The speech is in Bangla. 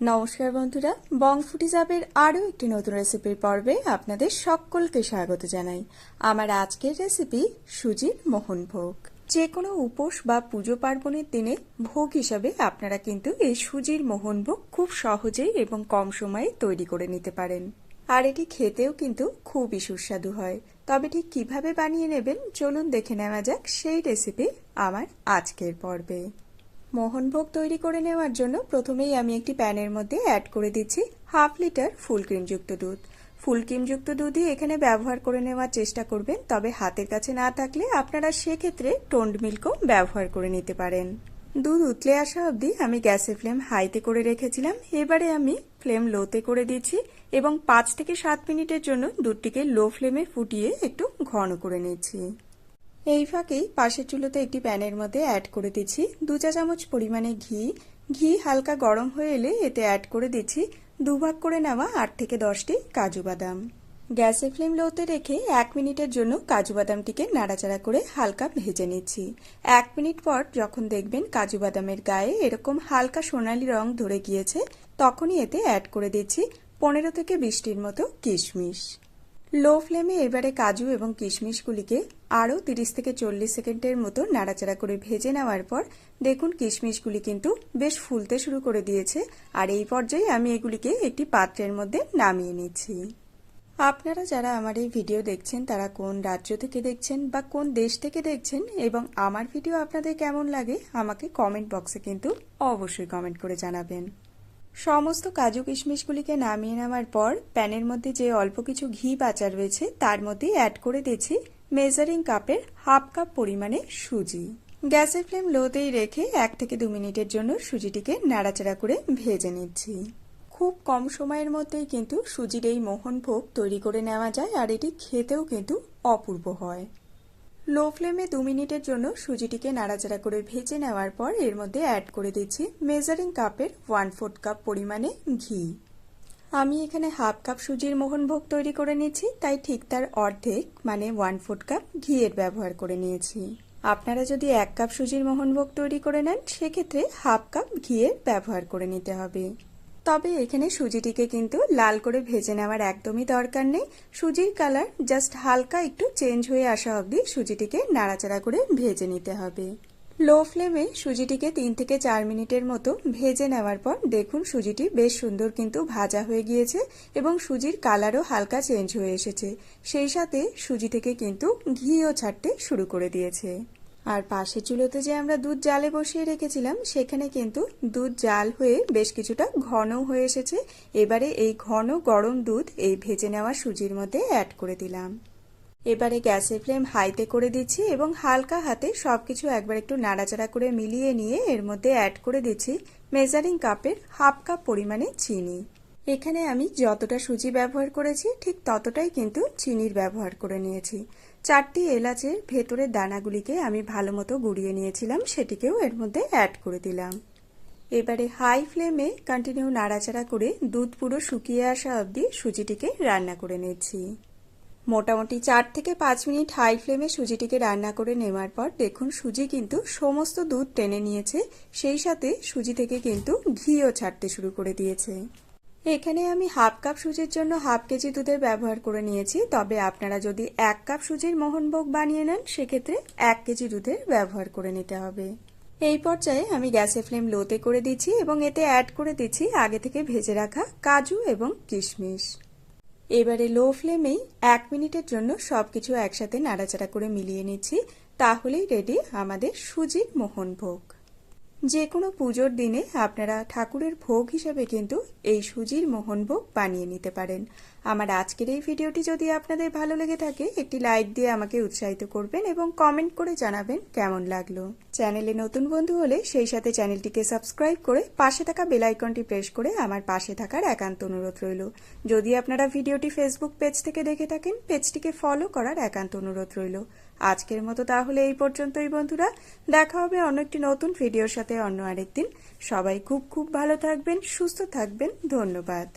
নমস্কার বন্ধুরা, বং ফুডিজ আপের আরও একটি নতুন রেসিপির পর্বে আপনাদের সকলকে স্বাগত জানাই। আমার আজকের রেসিপি সুজির মোহনভোগ। যে কোনো উপোস বা পুজো পার্বণের দিনে ভোগ হিসাবে আপনারা কিন্তু এই সুজির মোহনভোগ খুব সহজেই এবং কম সময়ে তৈরি করে নিতে পারেন। আর এটি খেতেও কিন্তু খুবই সুস্বাদু হয়। তবে ঠিক কিভাবে বানিয়ে নেবেন চলুন দেখে নেওয়া যাক সেই রেসিপি আমার আজকের পর্বে। মোহনভোগ তৈরি করে নেওয়ার জন্য প্রথমেই আমি একটি প্যানের মধ্যে অ্যাড করে দিচ্ছি 1/2 লিটার ফুল ক্রিমযুক্ত দুধ। ফুল ক্রিমযুক্ত দুধই এখানে ব্যবহার করে নেওয়ার চেষ্টা করবেন, তবে হাতের কাছে না থাকলে আপনারা সেক্ষেত্রে টোন্ড মিল্কও ব্যবহার করে নিতে পারেন। দুধ উতলে আসা অবধি আমি গ্যাসের ফ্লেম হাইতে করে রেখেছিলাম। এবারে আমি ফ্লেম লোতে করে দিচ্ছি এবং 5 থেকে 7 মিনিটের জন্য দুধটিকে লো ফ্লেমে ফুটিয়ে একটু ঘন করে নিচ্ছি। এই ফাঁকেই পাশের চুলোতে একটি প্যানের মধ্যে অ্যাড করে দিচ্ছি 2 চা চামচ পরিমাণে ঘি। ঘি হালকা গরম হয়ে এলে এতে অ্যাড করে দিচ্ছি 2 ভাগ করে নেওয়া 8 থেকে 10টি কাজু বাদাম। গ্যাসের ফ্লেম লোতে রেখে 1 মিনিটের জন্য কাজু বাদামটিকে নাড়াচাড়া করে হালকা ভেজে নিচ্ছি। 1 মিনিট পর যখন দেখবেন কাজু বাদামের গায়ে এরকম হালকা সোনালী রং ধরে গিয়েছে, তখনই এতে অ্যাড করে দিচ্ছি 15 থেকে 20টির মতো কিশমিশ। লো ফ্লেমে এবারে কাজু এবং কিশমিশগুলিকে আরও 30 থেকে 40 সেকেন্ডের মতো নাড়াচাড়া করে ভেজে নেওয়ার পর দেখুন কিশমিশগুলি কিন্তু বেশ ফুলতে শুরু করে দিয়েছে। আর এই পর্যায়ে আমি এগুলিকে একটি পাত্রের মধ্যে নামিয়ে নিচ্ছি। আপনারা যারা আমার এই ভিডিও দেখছেন তারা কোন রাজ্য থেকে দেখছেন বা কোন দেশ থেকে দেখছেন এবং আমার ভিডিও আপনাদের কেমন লাগে আমাকে কমেন্ট বক্সে কিন্তু অবশ্যই কমেন্ট করে জানাবেন। সমস্ত কাজু কিশমিশগুলিকে নামিয়ে নেওয়ার পর প্যানের মধ্যে যে অল্প কিছু ঘি বাঁচা রয়েছে তার মধ্যে অ্যাড করে দিচ্ছি মেজারিং কাপের 1/2 কাপ পরিমাণে সুজি। গ্যাসের ফ্লেম লোতেই রেখে 1 থেকে 2 মিনিটের জন্য সুজিটিকে নাড়াচাড়া করে ভেজে নিচ্ছি। খুব কম সময়ের মধ্যেই কিন্তু সুজির এই মোহনভোগ তৈরি করে নেওয়া যায় আর এটি খেতেও কিন্তু অপূর্ব হয়। লো ফ্লেমে 2 মিনিটের জন্য সুজিটিকে নাড়াচাড়া করে ভেজে নেওয়ার পর এর মধ্যে অ্যাড করে দিচ্ছি মেজারিং কাপের 1/4 কাপ পরিমাণে ঘি। আমি এখানে 1/2 কাপ সুজির মোহনভোগ তৈরি করে নিচ্ছি, তাই ঠিক তার অর্ধেক মানে 1/4 কাপ ঘিয়ের ব্যবহার করে নিয়েছি। আপনারা যদি 1 কাপ সুজির মোহনভোগ তৈরি করে নেন সেক্ষেত্রে 1/2 কাপ ঘিয়ের ব্যবহার করে নিতে হবে। তবে এখানে সুজিটিকে কিন্তু লাল করে ভেজে নেওয়ার একদমই দরকার নেই। সুজির কালার জাস্ট হালকা একটু চেঞ্জ হয়ে আসা অবধি সুজিটিকে নাড়াচাড়া করে ভেজে নিতে হবে। লো ফ্লেমে সুজিটিকে 3 থেকে 4 মিনিটের মতো ভেজে নেওয়ার পর দেখুন সুজিটি বেশ সুন্দর কিন্তু ভাজা হয়ে গিয়েছে এবং সুজির কালারও হালকা চেঞ্জ হয়ে এসেছে। সেই সাথে সুজি থেকে কিন্তু ঘিও ছাড়তে শুরু করে দিয়েছে। আর পাশের চুলোতে যে আমরা দুধ জালে বসিয়ে রেখেছিলাম সেখানে কিন্তু দুধ জাল হয়ে বেশ কিছুটা ঘন হয়ে এসেছে। এবারে এই ঘন গরম দুধ এই ভেজে নেওয়া সুজির মধ্যে অ্যাড করে দিলাম। এবারে গ্যাসের ফ্লেম হাইতে করে দিচ্ছি এবং হালকা হাতে সবকিছু একবার একটু নাড়াচাড়া করে মিলিয়ে নিয়ে এর মধ্যে অ্যাড করে দিচ্ছি মেজারিং কাপের 1/2 কাপ পরিমাণে চিনি। এখানে আমি যতটা সুজি ব্যবহার করেছি ঠিক ততটাই কিন্তু চিনির ব্যবহার করে নিয়েছি। 4টি এলাচের ভেতরের দানাগুলিকে আমি ভালো মতো গুঁড়িয়ে নিয়েছিলাম, সেটিকেও এর মধ্যে অ্যাড করে দিলাম। এবারে হাই ফ্লেমে কন্টিনিউ নাড়াচাড়া করে দুধ পুরো শুকিয়ে আসা অবধি সুজিটিকে রান্না করে নিচ্ছি। মোটামুটি 4 থেকে 5 মিনিট হাই ফ্লেমে সুজিটিকে রান্না করে নেওয়ার পর দেখুন সুজি কিন্তু সমস্ত দুধ টেনে নিয়েছে, সেই সাথে সুজি থেকে কিন্তু ঘিও ছাড়তে শুরু করে দিয়েছে। এখানে আমি 1/2 কাপ সুজির জন্য 1/2 কেজি দুধের ব্যবহার করে নিয়েছি, তবে আপনারা যদি 1 কাপ সুজির মোহনভোগ বানিয়ে নেন সেক্ষেত্রে 1 কেজি দুধের ব্যবহার করে নিতে হবে। এই পর্যায়ে আমি গ্যাসের ফ্লেম লোতে করে দিচ্ছি এবং এতে অ্যাড করে দিচ্ছি আগে থেকে ভেজে রাখা কাজু এবং কিশমিশ। এবারে লো ফ্লেমেই 1 মিনিটের জন্য সবকিছু একসাথে নাড়াচাড়া করে মিলিয়ে নিচ্ছি। তাহলেই রেডি আমাদের সুজির মোহনভোগ। যে কোনো পুজোর দিনে আপনারা ঠাকুরের ভোগ হিসেবে কিন্তু এই সুজির মোহনভোগ বানিয়ে নিতে পারেন। আমার আজকের এই ভিডিওটি যদি আপনাদের ভালো লেগে থাকে একটি লাইক দিয়ে আমাকে উৎসাহিত করবেন এবং কমেন্ট করে জানাবেন কেমন লাগলো। চ্যানেলে নতুন বন্ধু হলে সেই সাথে চ্যানেলটিকে সাবস্ক্রাইব করে পাশে থাকা বেল আইকনটি প্রেস করে আমার পাশে থাকার একান্ত অনুরোধ রইল। যদি আপনারা ভিডিওটি ফেসবুক পেজ থেকে দেখে থাকেন পেজটিকে ফলো করার একান্ত অনুরোধ রইল। আজকের মতো তাহলে এই পর্যন্তই বন্ধুরা, দেখা হবে অন্য একটি নতুন ভিডিওর সাথে অন্য আরেকদিন। সবাই খুব খুব ভালো থাকবেন, সুস্থ থাকবেন। ধন্যবাদ।